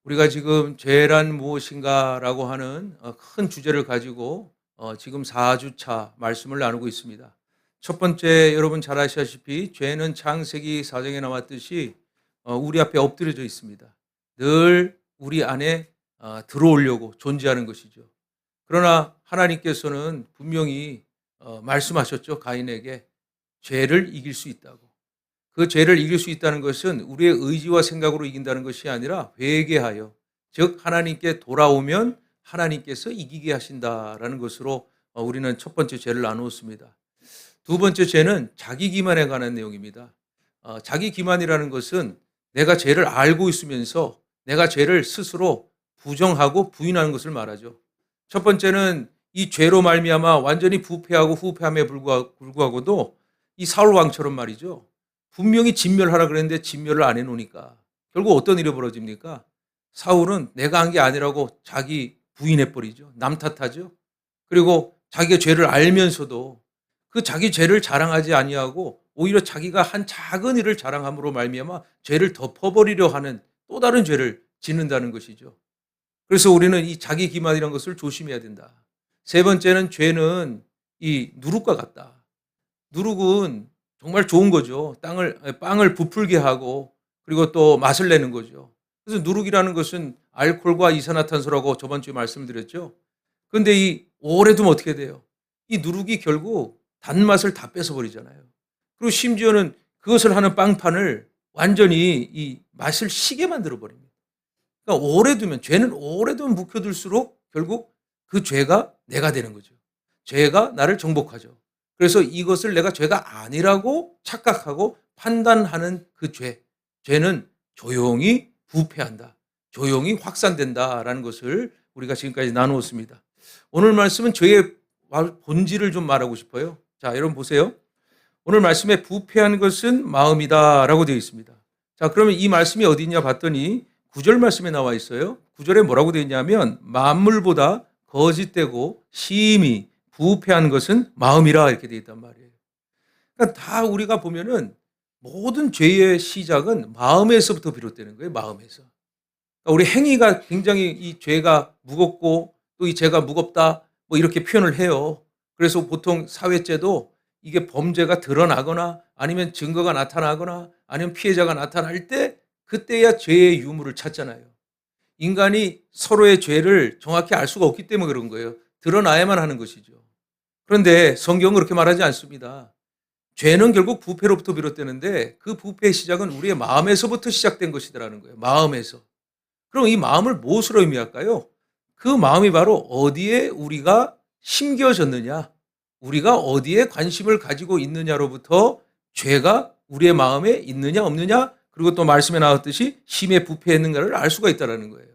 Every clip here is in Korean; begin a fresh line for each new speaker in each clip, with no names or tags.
우리가 지금 죄란 무엇인가라고 하는 큰 주제를 가지고 지금 4주차 말씀을 나누고 있습니다. 첫 번째, 여러분 잘 아시다시피 죄는 창세기 4장에 나왔듯이 우리 앞에 엎드려져 있습니다. 늘 우리 안에 들어오려고 존재하는 것이죠. 그러나 하나님께서는 분명히 말씀하셨죠. 가인에게 죄를 이길 수 있다고. 그 죄를 이길 수 있다는 것은 우리의 의지와 생각으로 이긴다는 것이 아니라 회개하여, 즉 하나님께 돌아오면 하나님께서 이기게 하신다라는 것으로 우리는 첫 번째 죄를 나누었습니다. 두 번째 죄는 자기 기만에 관한 내용입니다. 자기 기만이라는 것은 내가 죄를 알고 있으면서 내가 죄를 스스로 부정하고 부인하는 것을 말하죠. 첫 번째는 이 죄로 말미암아 완전히 부패하고 후패함에 불구하고도 이 사울 왕처럼 말이죠. 분명히 진멸하라 그랬는데 진멸을 안 해놓으니까 결국 어떤 일이 벌어집니까? 사울은 내가 한 게 아니라고 자기 부인해버리죠. 남 탓하죠. 그리고 자기가 죄를 알면서도 그 자기 죄를 자랑하지 아니하고 오히려 자기가 한 작은 일을 자랑함으로 말미암아 죄를 덮어버리려 하는 또 다른 죄를 짓는다는 것이죠. 그래서 우리는 이 자기 기만이라는 것을 조심해야 된다. 세 번째는 죄는 이 누룩과 같다. 누룩은 정말 좋은 거죠. 빵을 부풀게 하고 그리고 또 맛을 내는 거죠. 그래서 누룩이라는 것은 알코올과 이산화탄소라고 저번 주에 말씀드렸죠. 그런데 이 오래 두면 어떻게 돼요? 이 누룩이 결국 단맛을 다 뺏어버리잖아요. 그리고 심지어는 그것을 하는 빵판을 완전히 이 맛을 시게 만들어 버립니다. 그러니까 오래 두면, 죄는 오래 두면 묵혀둘수록 결국 그 죄가 내가 되는 거죠. 죄가 나를 정복하죠. 그래서 이것을 내가 죄가 아니라고 착각하고 판단하는 그 죄는 조용히 부패한다. 조용히 확산된다라는 것을 우리가 지금까지 나누었습니다. 오늘 말씀은 죄의 본질을 좀 말하고 싶어요. 자, 여러분 보세요. 오늘 말씀에 부패한 것은 마음이다라고 되어 있습니다. 자, 그러면 이 말씀이 어디 있냐 봤더니 9절 말씀에 나와 있어요. 9절에 뭐라고 되어 있냐면 만물보다 거짓되고 심히 부패한 것은 마음이라 이렇게 되어 있단 말이에요. 그러니까 다 우리가 보면은 모든 죄의 시작은 마음에서부터 비롯되는 거예요. 마음에서. 그러니까 우리 행위가 굉장히 이 죄가 무겁고 또 이 죄가 무겁다 뭐 이렇게 표현을 해요. 그래서 보통 사회죄도 이게 범죄가 드러나거나 아니면 증거가 나타나거나 아니면 피해자가 나타날 때 그때야 죄의 유무를 찾잖아요. 인간이 서로의 죄를 정확히 알 수가 없기 때문에 그런 거예요. 드러나야만 하는 것이죠. 그런데 성경은 그렇게 말하지 않습니다. 죄는 결국 부패로부터 비롯되는데 그 부패의 시작은 우리의 마음에서부터 시작된 것이라는 거예요. 마음에서. 그럼 이 마음을 무엇으로 의미할까요? 그 마음이 바로 어디에 우리가 심겨졌느냐, 우리가 어디에 관심을 가지고 있느냐로부터 죄가 우리의 마음에 있느냐 없느냐, 그리고 또 말씀에 나왔듯이 심에 부패했는가를 알 수가 있다는 거예요.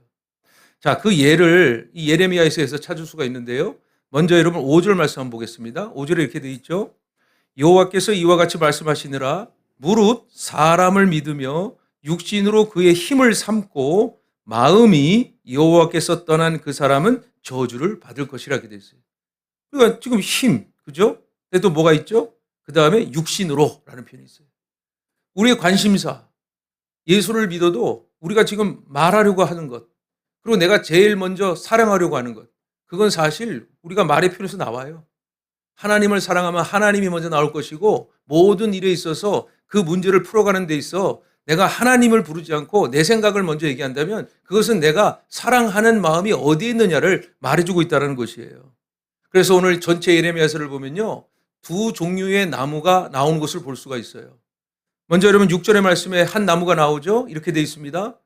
자, 그 예를 이 예레미야에서 찾을 수가 있는데요. 먼저 여러분 5절 말씀 한번 보겠습니다. 5절에 이렇게 되어 있죠. 여호와께서 이와 같이 말씀하시느라 무릇 사람을 믿으며 육신으로 그의 힘을 삼고 마음이 여호와께서 떠난 그 사람은 저주를 받을 것이라 이렇게 되어 있어요. 그러니까 지금 힘, 그죠? 근데 또 뭐가 있죠? 그 다음에 육신으로라는 표현이 있어요. 우리의 관심사, 예수를 믿어도 우리가 지금 말하려고 하는 것, 그리고 내가 제일 먼저 사랑하려고 하는 것, 그건 사실 우리가 말의 표현에서 나와요. 하나님을 사랑하면 하나님이 먼저 나올 것이고 모든 일에 있어서 그 문제를 풀어가는 데 있어 내가 하나님을 부르지 않고 내 생각을 먼저 얘기한다면 그것은 내가 사랑하는 마음이 어디에 있느냐를 말해주고 있다는 것이에요. 그래서 오늘 전체 예레미야서를 보면요. 두 종류의 나무가 나오는 것을 볼 수가 있어요. 먼저 여러분 6절의 말씀에 한 나무가 나오죠. 이렇게 되어 있습니다.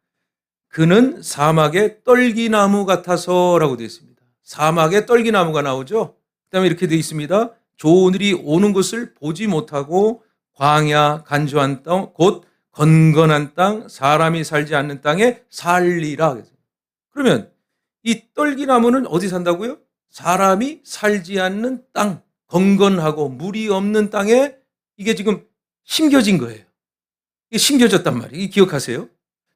그는 사막의 떨기나무 같아서라고 되어 있습니다. 사막의 떨기나무가 나오죠. 그 다음에 이렇게 되어 있습니다. 좋은 일이 오는 것을 보지 못하고 광야 간조한 땅, 곧 건건한 땅, 사람이 살지 않는 땅에 살리라. 그러면 이 떨기나무는 어디 산다고요? 사람이 살지 않는 땅, 건건하고 물이 없는 땅에 이게 지금 심겨진 거예요. 이게 심겨졌단 말이에요. 기억하세요.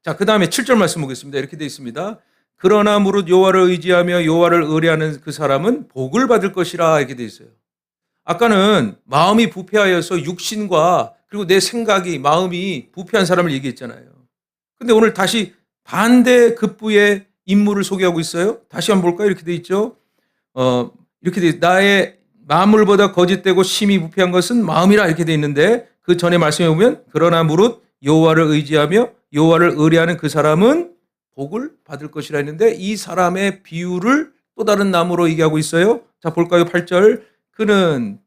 자, 그 다음에 7절 말씀 보겠습니다. 이렇게 되어 있습니다. 그러나 무릇 여호와를 의지하며 여호와를 의뢰하는 그 사람은 복을 받을 것이라 이렇게 되어 있어요. 아까는 마음이 부패하여서 육신과 그리고 내 생각이 마음이 부패한 사람을 얘기했잖아요. 근데 오늘 다시 반대급부의 인물을 소개하고 있어요. 다시 한번 볼까요? 이렇게 돼 있죠. 이렇게 돼 나의 만물보다 거짓되고 심히 부패한 것은 마음이라 이렇게 돼 있는데 그 전에 말씀해 보면 그러나 무릇 여호와를 의지하며 여호와를 의뢰하는 그 사람은 복을 받을 것이라 했는데 이 사람의 비유를 또 다른 나무로 얘기하고 있어요. 자 볼까요? 8절 그는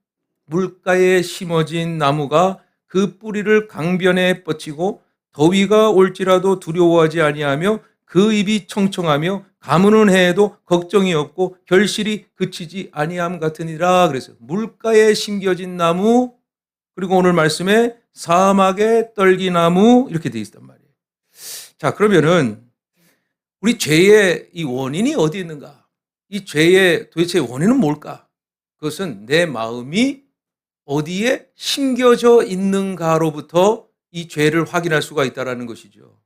물가에 심어진 나무가 그 뿌리를 강변에 뻗치고 더위가 올지라도 두려워하지 아니하며 그 입이 청청하며 가무는 해에도 걱정이 없고 결실이 그치지 아니함 같으니라. 그래서 물가에 심겨진 나무 그리고 오늘 말씀에 사막의 떨기나무 이렇게 돼 있단 말이에요. 자 그러면은 우리 죄의 이 원인이 어디 있는가? 이 죄의 도대체 원인은 뭘까? 그것은 내 마음이 어디에 심겨져 있는가로부터 이 죄를 확인할 수가 있다는 것이죠.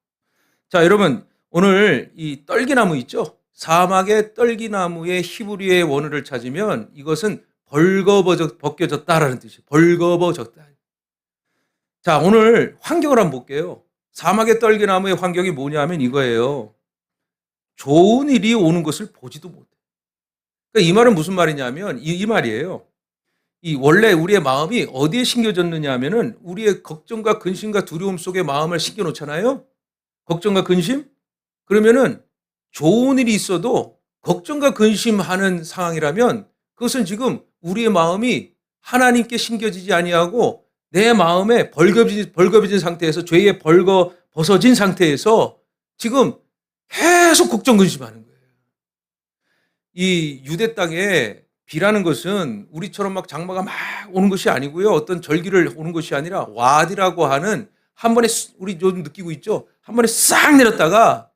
자, 여러분 오늘 이 떨기나무 있죠? 사막의 떨기나무의 히브리어의 원어를 찾으면 이것은 벌거벗겨졌다라는 뜻이에요. 벌거벗었다. 자, 오늘 환경을 한번 볼게요. 사막의 떨기나무의 환경이 뭐냐면 이거예요. 좋은 일이 오는 것을 보지도 못해. 그러니까 이 말은 무슨 말이냐면 이 말이에요. 이 원래 우리의 마음이 어디에 심겨졌느냐 하면은 우리의 걱정과 근심과 두려움 속에 마음을 심겨 놓잖아요. 걱정과 근심? 그러면은 좋은 일이 있어도 걱정과 근심하는 상황이라면 그것은 지금 우리의 마음이 하나님께 심겨지지 아니하고 내 마음에 벌거벗은 상태에서 죄에 벌거벗어진 상태에서 지금 계속 걱정 근심하는 거예요. 이 유대 땅에 비라는 것은 우리처럼 막 장마가 막 오는 것이 아니고요. 어떤 절기를 오는 것이 아니라 와디라고 하는 한 번에 우리 요즘 느끼고 있죠. 한 번에 싹 내렸다가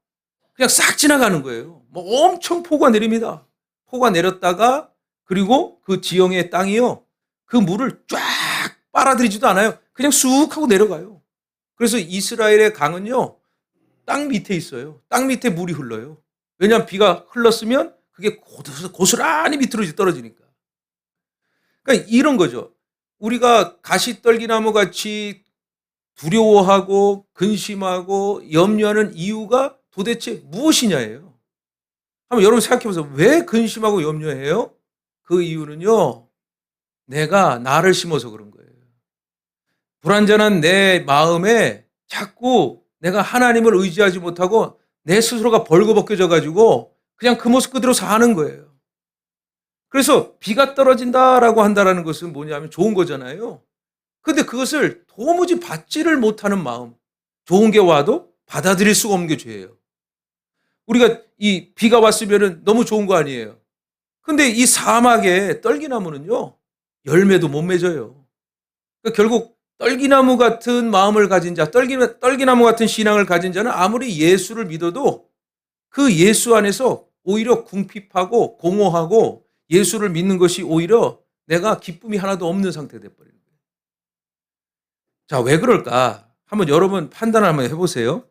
그냥 싹 지나가는 거예요. 뭐 엄청 폭우가 내립니다. 폭우가 내렸다가 그리고 그 지형의 땅이요. 그 물을 쫙 빨아들이지도 않아요. 그냥 쑥 하고 내려가요. 그래서 이스라엘의 강은요. 땅 밑에 있어요. 땅 밑에 물이 흘러요. 왜냐하면 비가 흘렀으면 그게 고스란히 밑으로 떨어지니까. 그러니까 이런 거죠. 우리가 가시떨기나무 같이 두려워하고 근심하고 염려하는 이유가 도대체 무엇이냐예요. 한번 여러분 생각해 보세요. 왜 근심하고 염려해요? 그 이유는요. 내가 나를 심어서 그런 거예요. 불완전한 내 마음에 자꾸 내가 하나님을 의지하지 못하고 내 스스로가 벌거벗겨져 가지고 그냥 그 모습 그대로 사는 거예요. 그래서 비가 떨어진다라고 한다는 것은 뭐냐면 좋은 거잖아요. 근데 그것을 도무지 받지를 못하는 마음. 좋은 게 와도 받아들일 수가 없는 게 죄예요. 우리가 이 비가 왔으면 너무 좋은 거 아니에요. 근데 이 사막에 떨기나무는요. 열매도 못 맺어요. 그러니까 결국 떨기나무 같은 마음을 가진 자, 떨기나무 같은 신앙을 가진 자는 아무리 예수를 믿어도 그 예수 안에서 오히려 궁핍하고 공허하고 예수를 믿는 것이 오히려 내가 기쁨이 하나도 없는 상태가 돼버리는 거예요. 자, 왜 그럴까? 한번 여러분 판단을 한번 해보세요.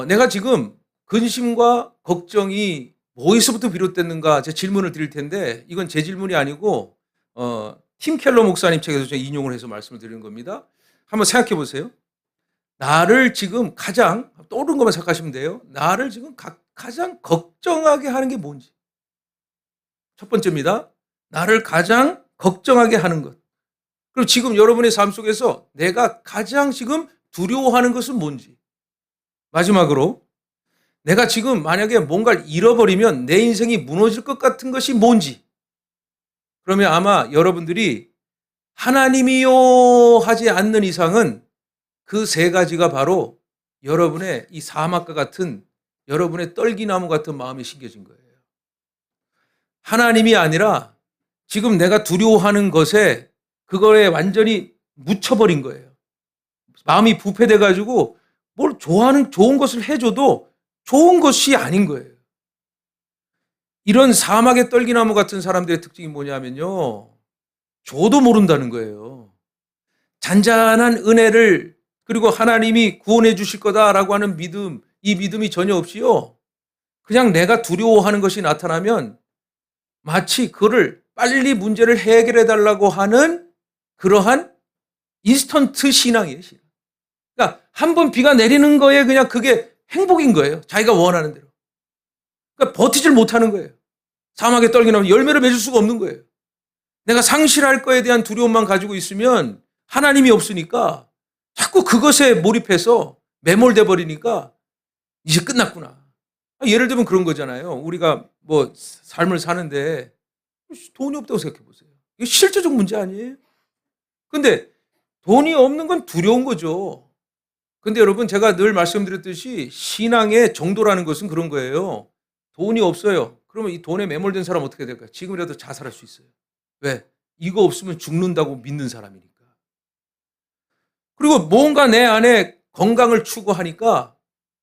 내가 지금 근심과 걱정이 뭐에서부터 비롯됐는가 제 질문을 드릴 텐데 이건 제 질문이 아니고 팀 켈러 목사님 책에서 제가 인용을 해서 말씀을 드리는 겁니다. 한번 생각해 보세요. 나를 지금 가장 떠오르는 것만 생각하시면 돼요. 나를 지금 가장 걱정하게 하는 게 뭔지. 첫 번째입니다. 나를 가장 걱정하게 하는 것. 그리고 지금 여러분의 삶 속에서 내가 가장 지금 두려워하는 것은 뭔지. 마지막으로 내가 지금 만약에 뭔가를 잃어버리면 내 인생이 무너질 것 같은 것이 뭔지. 그러면 아마 여러분들이 하나님이요 하지 않는 이상은 그 세 가지가 바로 여러분의 이 사막과 같은 여러분의 떨기나무 같은 마음이 심겨진 거예요. 하나님이 아니라 지금 내가 두려워하는 것에 그거에 완전히 묻혀버린 거예요. 마음이 부패돼 가지고 뭘 좋은 것을 해줘도 좋은 것이 아닌 거예요. 이런 사막의 떨기나무 같은 사람들의 특징이 뭐냐면요. 줘도 모른다는 거예요. 잔잔한 은혜를 그리고 하나님이 구원해 주실 거다라고 하는 믿음, 이 믿음이 전혀 없이요. 그냥 내가 두려워하는 것이 나타나면 마치 그를 빨리 문제를 해결해 달라고 하는 그러한 인스턴트 신앙이에요. 그러니까 한 번 비가 내리는 거에 그냥 그게 행복인 거예요. 자기가 원하는 대로. 그러니까 버티질 못하는 거예요. 사막에 떨기나무 열매를 맺을 수가 없는 거예요. 내가 상실할 거에 대한 두려움만 가지고 있으면 하나님이 없으니까 자꾸 그것에 몰입해서 매몰돼 버리니까 이제 끝났구나. 예를 들면 그런 거잖아요. 우리가 뭐 삶을 사는데 돈이 없다고 생각해 보세요. 이거 실제적 문제 아니에요? 근데 돈이 없는 건 두려운 거죠. 근데 여러분, 제가 늘 말씀드렸듯이 신앙의 정도라는 것은 그런 거예요. 돈이 없어요. 그러면 이 돈에 매몰된 사람 어떻게 될까요? 지금이라도 자살할 수 있어요. 왜? 이거 없으면 죽는다고 믿는 사람이니까. 그리고 뭔가 내 안에 건강을 추구하니까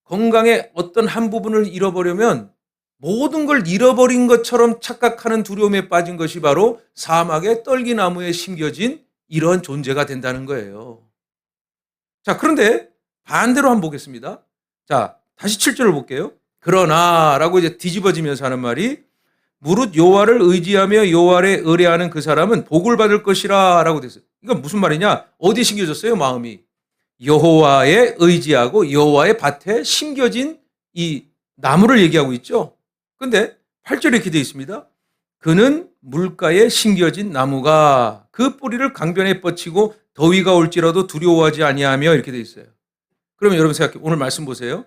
건강의 어떤 한 부분을 잃어버리면 모든 걸 잃어버린 것처럼 착각하는 두려움에 빠진 것이 바로 사막의 떨기나무에 심겨진 이런 존재가 된다는 거예요. 자, 그런데 반대로 한번 보겠습니다. 자, 다시 7절을 볼게요. 그러나 라고 이제 뒤집어지면서 하는 말이 무릇 여호와를 의지하며 여호와를 의뢰하는 그 사람은 복을 받을 것이라 라고 됐어요. 이건 무슨 말이냐? 어디에 심겨졌어요? 마음이. 여호와에 의지하고 여호와의 밭에 심겨진 이 나무를 얘기하고 있죠. 근데 8절에 이렇게 되어 있습니다. 그는 물가에 심겨진 나무가 그 뿌리를 강변에 뻗치고 더위가 올지라도 두려워하지 아니하며 이렇게 되어 있어요. 그러면 여러분 생각해, 오늘 말씀 보세요.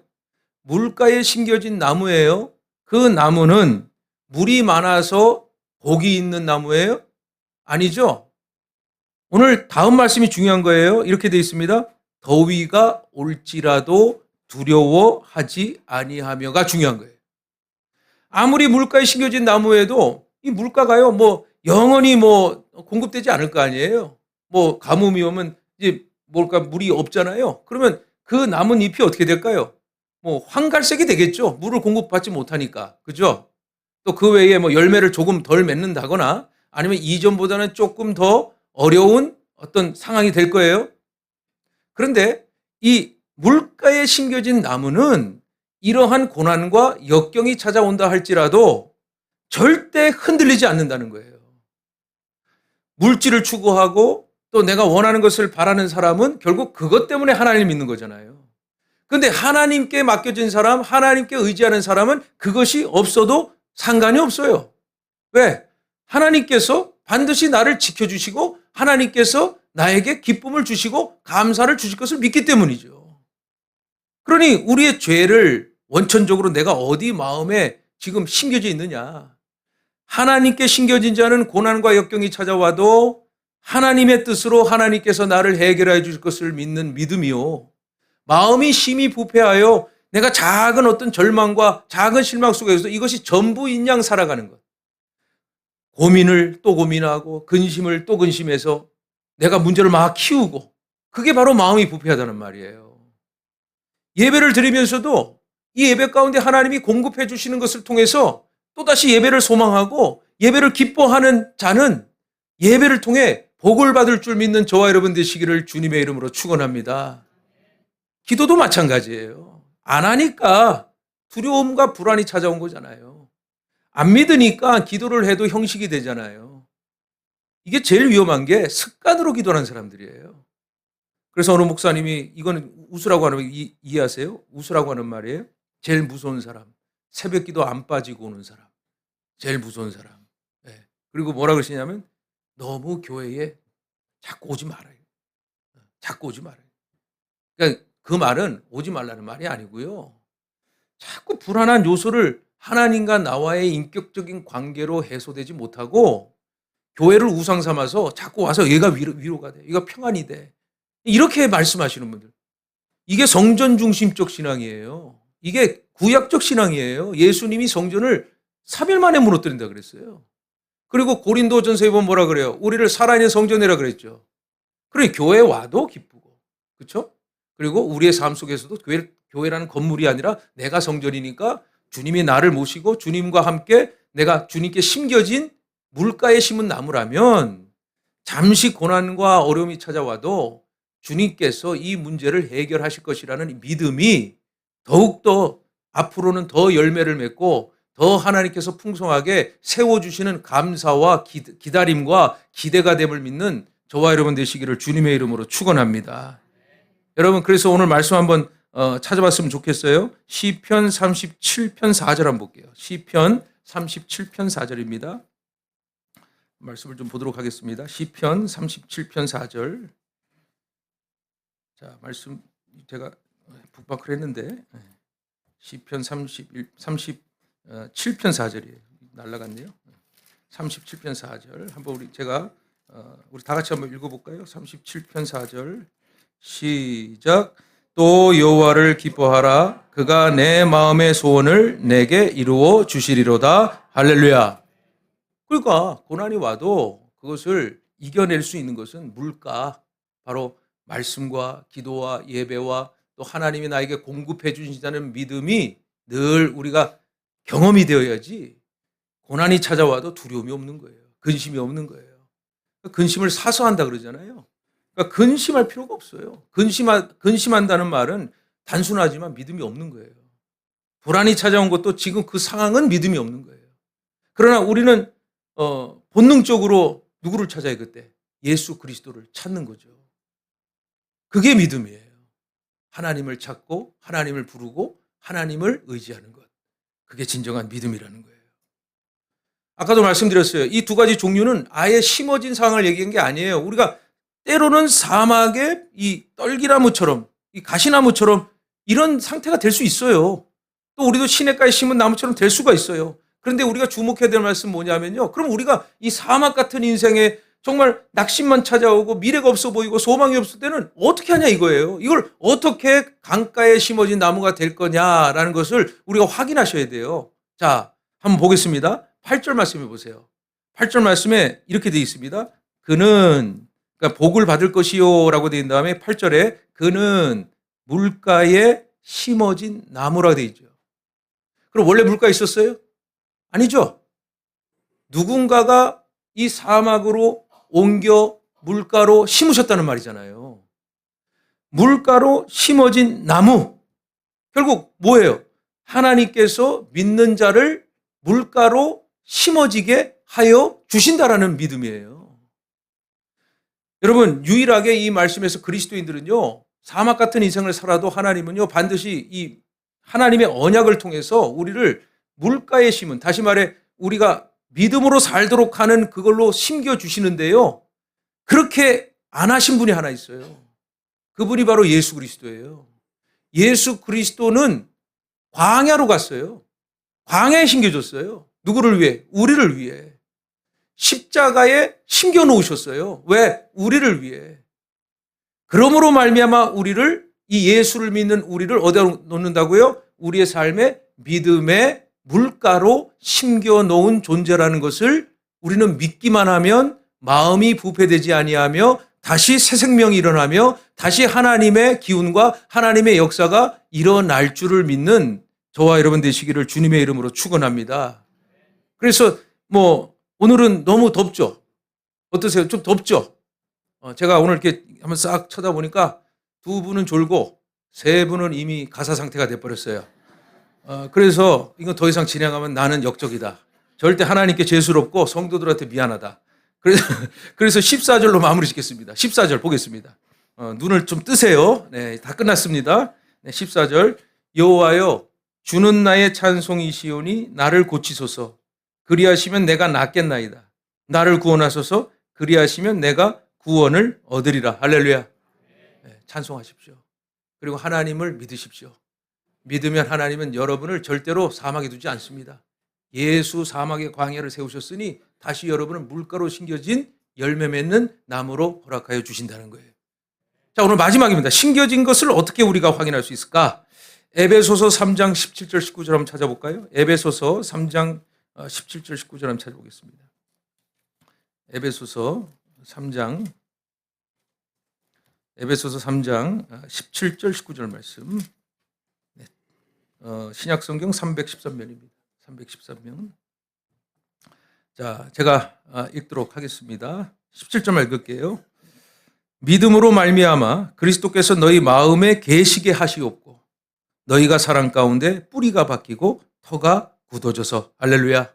물가에 심겨진 나무예요. 그 나무는 물이 많아서 복이 있는 나무예요? 아니죠. 오늘 다음 말씀이 중요한 거예요. 이렇게 되어 있습니다. 더위가 올지라도 두려워하지 아니하며가 중요한 거예요. 아무리 물가에 심겨진 나무에도 이 물가가요, 뭐 영원히 뭐 공급되지 않을 거 아니에요. 뭐 가뭄이 오면 이제 뭘까 물이 없잖아요. 그러면 그 남은 잎이 어떻게 될까요? 뭐 황갈색이 되겠죠. 물을 공급받지 못하니까. 그죠? 또 그 외에 뭐 열매를 조금 덜 맺는다거나 아니면 이전보다는 조금 더 어려운 어떤 상황이 될 거예요. 그런데 이 물가에 심겨진 나무는 이러한 고난과 역경이 찾아온다 할지라도 절대 흔들리지 않는다는 거예요. 물질을 추구하고 또 내가 원하는 것을 바라는 사람은 결국 그것 때문에 하나님을 믿는 거잖아요. 그런데 하나님께 맡겨진 사람, 하나님께 의지하는 사람은 그것이 없어도 상관이 없어요. 왜? 하나님께서 반드시 나를 지켜주시고 하나님께서 나에게 기쁨을 주시고 감사를 주실 것을 믿기 때문이죠. 그러니 우리의 죄를 원천적으로 내가 어디 마음에 지금 심겨져 있느냐. 하나님께 심겨진 자는 고난과 역경이 찾아와도 하나님의 뜻으로 하나님께서 나를 해결해 주실 것을 믿는 믿음이요. 마음이 심히 부패하여 내가 작은 어떤 절망과 작은 실망 속에서 이것이 전부인 양 살아가는 것. 고민을 또 고민하고 근심을 또 근심해서 내가 문제를 막 키우고 그게 바로 마음이 부패하다는 말이에요. 예배를 드리면서도 이 예배 가운데 하나님이 공급해 주시는 것을 통해서 또다시 예배를 소망하고 예배를 기뻐하는 자는 예배를 통해 복을 받을 줄 믿는 저와 여러분 되시기를 주님의 이름으로 축원합니다. 기도도 마찬가지예요. 안 하니까 두려움과 불안이 찾아온 거잖아요. 안 믿으니까 기도를 해도 형식이 되잖아요. 이게 제일 위험한 게 습관으로 기도하는 사람들이에요. 그래서 어느 목사님이 이거는 웃으라고 하는 이해하세요? 웃으라고 하는 말이에요. 제일 무서운 사람, 새벽 기도 안 빠지고 오는 사람, 제일 무서운 사람. 네. 그리고 뭐라 그러시냐면 너무 교회에 자꾸 오지 말아요. 자꾸 오지 말아요. 그러니까 그 말은 오지 말라는 말이 아니고요. 자꾸 불안한 요소를 하나님과 나와의 인격적인 관계로 해소되지 못하고 교회를 우상 삼아서 자꾸 와서 얘가 위로가 돼. 얘가 평안이 돼. 이렇게 말씀하시는 분들. 이게 성전 중심적 신앙이에요. 이게 구약적 신앙이에요. 예수님이 성전을 3일 만에 무너뜨린다 그랬어요. 그리고 고린도전서에 보면 뭐라 그래요? 우리를 살아있는 성전이라 그랬죠. 그러니 교회에 와도 기쁘고. 그렇죠? 그리고 우리의 삶 속에서도 교회라는 건물이 아니라 내가 성전이니까 주님이 나를 모시고 주님과 함께 내가 주님께 심겨진 물가에 심은 나무라면 잠시 고난과 어려움이 찾아와도 주님께서 이 문제를 해결하실 것이라는 믿음이 더욱더 앞으로는 더 열매를 맺고 더 하나님께서 풍성하게 세워주시는 감사와 기다림과 기대가 됨을 믿는 저와 여러분 되시기를 주님의 이름으로 축원합니다. 여러분, 그래서 오늘 말씀 한번 찾아봤으면 좋겠어요. 시편 37편 4절 한번 볼게요. 시편 37편 4절입니다. 말씀을 좀 보도록 하겠습니다. 시편 37편 4절. 자, 말씀 제가 북박을 했는데 시편 37편 4절이에요. 날라갔네요. 37편 4절. 한번 우리 다 같이 한번 읽어볼까요? 37편 4절. 시작. 또 여호와를 기뻐하라. 그가 내 마음의 소원을 내게 이루어 주시리로다. 할렐루야. 그러니까 고난이 와도 그것을 이겨낼 수 있는 것은 뭘까? 바로 말씀과 기도와 예배와 또 하나님이 나에게 공급해 주신다는 믿음이 늘 우리가 경험이 되어야지 고난이 찾아와도 두려움이 없는 거예요. 근심이 없는 거예요. 근심을 사서한다 그러잖아요. 그러니까 근심할 필요가 없어요. 근심한다는 말은 단순하지만 믿음이 없는 거예요. 불안이 찾아온 것도 지금 그 상황은 믿음이 없는 거예요. 그러나 우리는 본능적으로 누구를 찾아야 그때? 예수 그리스도를 찾는 거죠. 그게 믿음이에요. 하나님을 찾고 하나님을 부르고 하나님을 의지하는 것. 그게 진정한 믿음이라는 거예요. 아까도 말씀드렸어요. 이 두 가지 종류는 아예 심어진 상황을 얘기한 게 아니에요. 우리가 때로는 사막의 이 떨기나무처럼 이 가시나무처럼 이런 상태가 될 수 있어요. 또 우리도 시냇가에 심은 나무처럼 될 수가 있어요. 그런데 우리가 주목해야 될 말씀은 뭐냐면요. 그럼 우리가 이 사막 같은 인생에 정말 낙심만 찾아오고 미래가 없어 보이고 소망이 없을 때는 어떻게 하냐 이거예요. 이걸 어떻게 강가에 심어진 나무가 될 거냐라는 것을 우리가 확인하셔야 돼요. 자, 한번 보겠습니다. 8절 말씀해 보세요. 8절 말씀에 이렇게 되어 있습니다. 그는 그러니까 복을 받을 것이요 라고 되어 있는 다음에 8절에 그는 물가에 심어진 나무라고 되어 있죠. 그럼 원래 물가에 있었어요? 아니죠. 누군가가 이 사막으로 옮겨 물가로 심으셨다는 말이잖아요. 물가로 심어진 나무. 결국 뭐예요? 하나님께서 믿는 자를 물가로 심어지게 하여 주신다라는 믿음이에요. 여러분, 유일하게 이 말씀에서 그리스도인들은요, 사막 같은 인생을 살아도 하나님은요, 반드시 이 하나님의 언약을 통해서 우리를 물가에 심은, 다시 말해 우리가 믿음으로 살도록 하는 그걸로 심겨주시는데요. 그렇게 안 하신 분이 하나 있어요. 그분이 바로 예수 그리스도예요. 예수 그리스도는 광야로 갔어요. 광야에 심겨줬어요. 누구를 위해? 우리를 위해. 십자가에 심겨놓으셨어요. 왜? 우리를 위해. 그러므로 말미암아 우리를 이 예수를 믿는 우리를 어디다 놓는다고요? 우리의 삶에 믿음의 물가로 심겨놓은 존재라는 것을 우리는 믿기만 하면 마음이 부패되지 아니하며 다시 새 생명이 일어나며 다시 하나님의 기운과 하나님의 역사가 일어날 줄을 믿는 저와 여러분 되시기를 주님의 이름으로 축원합니다. 그래서 오늘은 너무 덥죠? 어떠세요? 좀 덥죠? 제가 오늘 이렇게 한번 싹 쳐다보니까 두 분은 졸고 세 분은 이미 가사 상태가 돼버렸어요. 그래서 이건 더 이상 진행하면 나는 역적이다. 절대 하나님께 죄스럽고 성도들한테 미안하다. 그래서 14절로 마무리 짓겠습니다. 14절 보겠습니다. 눈을 좀 뜨세요. 네, 다 끝났습니다. 네, 14절. 여호와여 주는 나의 찬송이시오니 나를 고치소서. 그리하시면 내가 낫겠나이다. 나를 구원하소서. 그리하시면 내가 구원을 얻으리라. 할렐루야. 네, 찬송하십시오. 그리고 하나님을 믿으십시오. 믿으면 하나님은 여러분을 절대로 사막에 두지 않습니다. 예수 사막의 광야를 세우셨으니 다시 여러분은 물가로 심겨진 열매 맺는 나무로 허락하여 주신다는 거예요. 자, 오늘 마지막입니다. 심겨진 것을 어떻게 우리가 확인할 수 있을까? 에베소서 3장 17절 19절 한번 찾아볼까요? 에베소서 3장 17절 19절 한번 찾아보겠습니다. 에베소서 3장 17절 19절 말씀. 신약성경 313면입니다. 313면. 자, 제가 읽도록 하겠습니다. 17절만 읽을게요. 믿음으로 말미암아 그리스도께서 너희 마음에 계시게 하시옵고 너희가 사랑 가운데 뿌리가 박히고 터가 굳어져서. 할렐루야.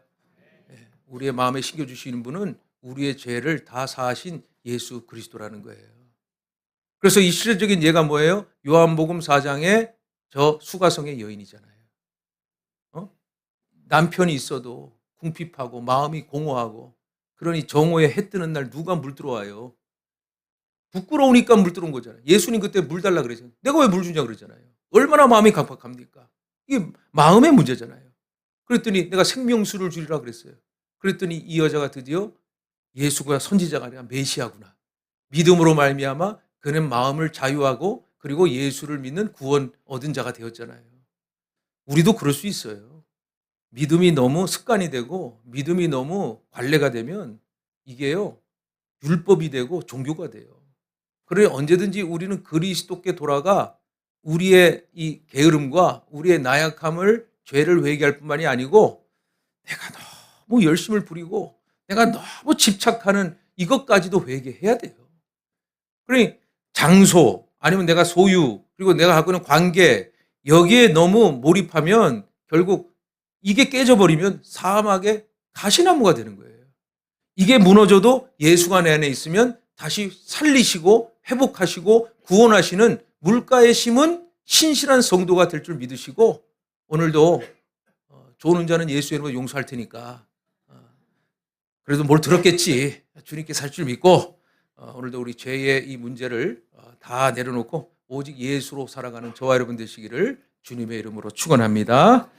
우리의 마음에 심겨주시는 분은 우리의 죄를 다 사하신 예수 그리스도라는 거예요. 그래서 이 실제적인 예가 뭐예요? 요한복음 4장에 저 수가성의 여인이잖아요. 어? 남편이 있어도 궁핍하고 마음이 공허하고 그러니 정오에 해 뜨는 날 누가 물 들어와요. 부끄러우니까 물 들어온 거잖아요. 예수님 그때 물 달라 그러잖아요. 내가 왜 물 주냐 그러잖아요. 얼마나 마음이 각박합니까? 이게 마음의 문제잖아요. 그랬더니 내가 생명수를 주리라 그랬어요. 그랬더니 이 여자가 드디어 예수가 선지자가 아니라 메시아구나. 믿음으로 말미암아 그는 마음을 자유하고 그리고 예수를 믿는 구원 얻은 자가 되었잖아요. 우리도 그럴 수 있어요. 믿음이 너무 습관이 되고 믿음이 너무 관례가 되면 이게요 율법이 되고 종교가 돼요. 그래 언제든지 우리는 그리스도께 돌아가 우리의 이 게으름과 우리의 나약함을 죄를 회개할 뿐만이 아니고 내가 너무 열심을 부리고 내가 너무 집착하는 이것까지도 회개해야 돼요. 그러니 장소 아니면 내가 소유 그리고 내가 갖고 있는 관계 여기에 너무 몰입하면 결국 이게 깨져버리면 사막의 가시나무가 되는 거예요. 이게 무너져도 예수가 내 안에 있으면 다시 살리시고 회복하시고 구원하시는 물가에 심은 신실한 성도가 될 줄 믿으시고 오늘도 좋은 자는 예수 이름으로 용서할 테니까 그래도 뭘 들었겠지 주님께 살 줄 믿고 오늘도 우리 죄의 이 문제를 다 내려놓고 오직 예수로 살아가는 저와 여러분 되시기를 주님의 이름으로 축원합니다.